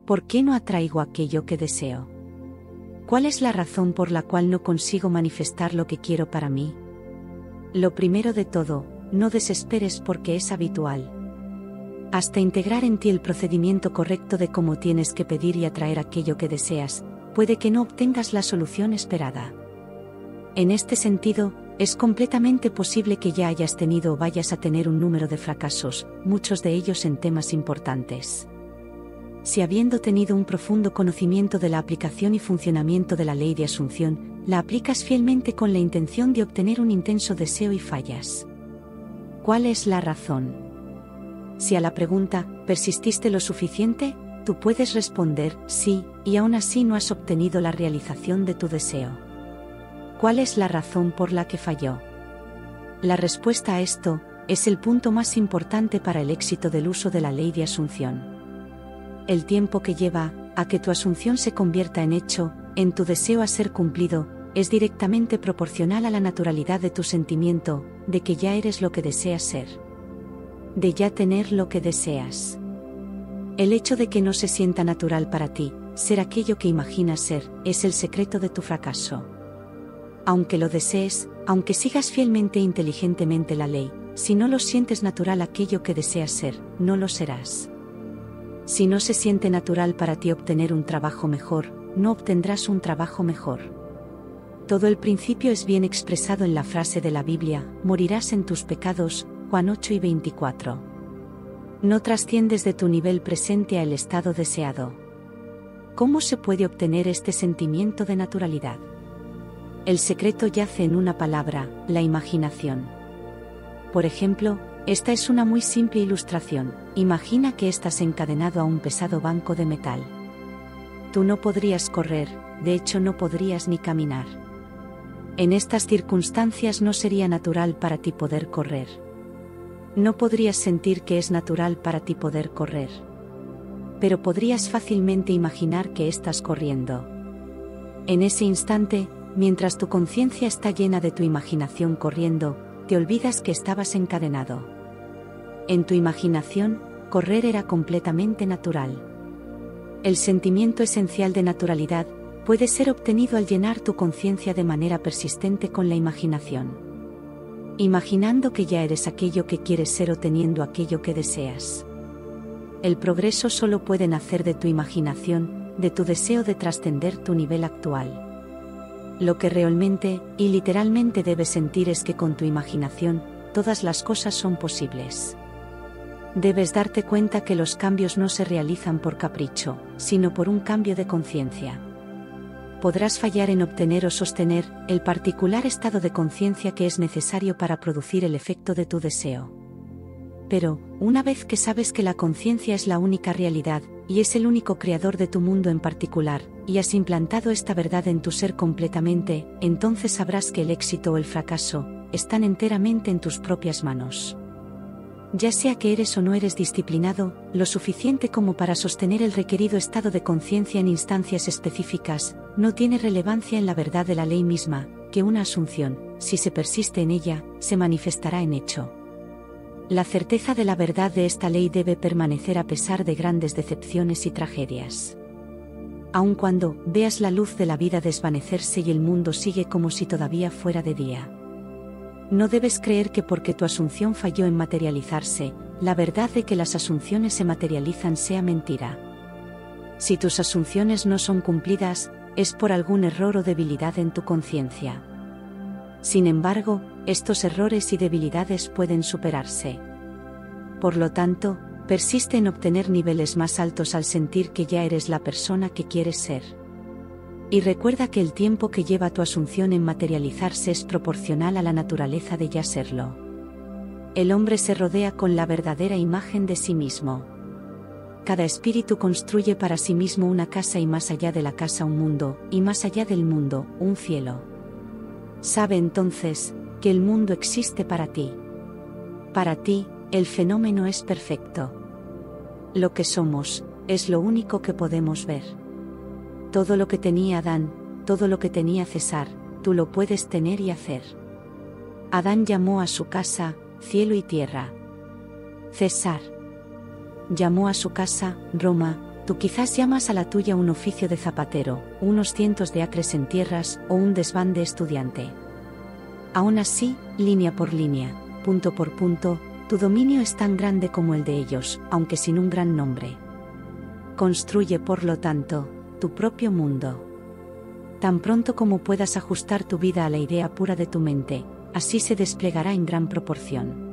¿Por qué no atraigo aquello que deseo? ¿Cuál es la razón por la cual no consigo manifestar lo que quiero para mí? Lo primero de todo, no desesperes porque es habitual. Hasta integrar en ti el procedimiento correcto de cómo tienes que pedir y atraer aquello que deseas, puede que no obtengas la solución esperada. En este sentido, es completamente posible que ya hayas tenido o vayas a tener un número de fracasos, muchos de ellos en temas importantes. Si habiendo tenido un profundo conocimiento de la aplicación y funcionamiento de la ley de asunción, la aplicas fielmente con la intención de obtener un intenso deseo y fallas. ¿Cuál es la razón? Si a la pregunta, ¿persististe lo suficiente?, tú puedes responder, sí, y aún así no has obtenido la realización de tu deseo. ¿Cuál es la razón por la que falló? La respuesta a esto es el punto más importante para el éxito del uso de la ley de asunción. El tiempo que lleva a que tu asunción se convierta en hecho, en tu deseo a ser cumplido, es directamente proporcional a la naturalidad de tu sentimiento, de que ya eres lo que deseas ser. De ya tener lo que deseas. El hecho de que no se sienta natural para ti, ser aquello que imaginas ser, es el secreto de tu fracaso. Aunque lo desees, aunque sigas fielmente e inteligentemente la ley, si no lo sientes natural aquello que deseas ser, no lo serás. Si no se siente natural para ti obtener un trabajo mejor, no obtendrás un trabajo mejor. Todo el principio es bien expresado en la frase de la Biblia, morirás en tus pecados, Juan 8:24. No trasciendes de tu nivel presente al estado deseado. ¿Cómo se puede obtener este sentimiento de naturalidad? El secreto yace en una palabra, la imaginación. Por ejemplo, esta es una muy simple ilustración. Imagina que estás encadenado a un pesado banco de metal. Tú no podrías correr, de hecho no podrías ni caminar. En estas circunstancias no sería natural para ti poder correr. No podrías sentir que es natural para ti poder correr. Pero podrías fácilmente imaginar que estás corriendo. En ese instante, mientras tu conciencia está llena de tu imaginación corriendo, te olvidas que estabas encadenado. En tu imaginación, correr era completamente natural. El sentimiento esencial de naturalidad puede ser obtenido al llenar tu conciencia de manera persistente con la imaginación. Imaginando que ya eres aquello que quieres ser o teniendo aquello que deseas. El progreso solo puede nacer de tu imaginación, de tu deseo de trascender tu nivel actual. Lo que realmente y literalmente debes sentir es que con tu imaginación, todas las cosas son posibles. Debes darte cuenta que los cambios no se realizan por capricho, sino por un cambio de conciencia. Podrás fallar en obtener o sostener el particular estado de conciencia que es necesario para producir el efecto de tu deseo. Pero, una vez que sabes que la conciencia es la única realidad, y es el único creador de tu mundo en particular, y has implantado esta verdad en tu ser completamente, entonces sabrás que el éxito o el fracaso están enteramente en tus propias manos. Ya sea que eres o no eres disciplinado, lo suficiente como para sostener el requerido estado de conciencia en instancias específicas, no tiene relevancia en la verdad de la ley misma, que una asunción, si se persiste en ella, se manifestará en hecho. La certeza de la verdad de esta ley debe permanecer a pesar de grandes decepciones y tragedias. Aun cuando veas la luz de la vida desvanecerse y el mundo sigue como si todavía fuera de día. No debes creer que porque tu asunción falló en materializarse, la verdad de que las asunciones se materializan sea mentira. Si tus asunciones no son cumplidas, es por algún error o debilidad en tu conciencia. Sin embargo, estos errores y debilidades pueden superarse. Por lo tanto, persiste en obtener niveles más altos al sentir que ya eres la persona que quieres ser. Y recuerda que el tiempo que lleva tu asunción en materializarse es proporcional a la naturaleza de ya serlo. El hombre se rodea con la verdadera imagen de sí mismo. Cada espíritu construye para sí mismo una casa y más allá de la casa un mundo, y más allá del mundo, un cielo. Sabe entonces que el mundo existe para ti. Para ti, el fenómeno es perfecto. Lo que somos, es lo único que podemos ver. Todo lo que tenía Adán, todo lo que tenía César, tú lo puedes tener y hacer. Adán llamó a su casa, cielo y tierra. César llamó a su casa, Roma, Tú quizás llamas a la tuya un oficio de zapatero, unos cientos de acres en tierras o un desván de estudiante. Aún así, línea por línea, punto por punto, tu dominio es tan grande como el de ellos, aunque sin un gran nombre. Construye, por lo tanto, tu propio mundo. Tan pronto como puedas ajustar tu vida a la idea pura de tu mente, así se desplegará en gran proporción.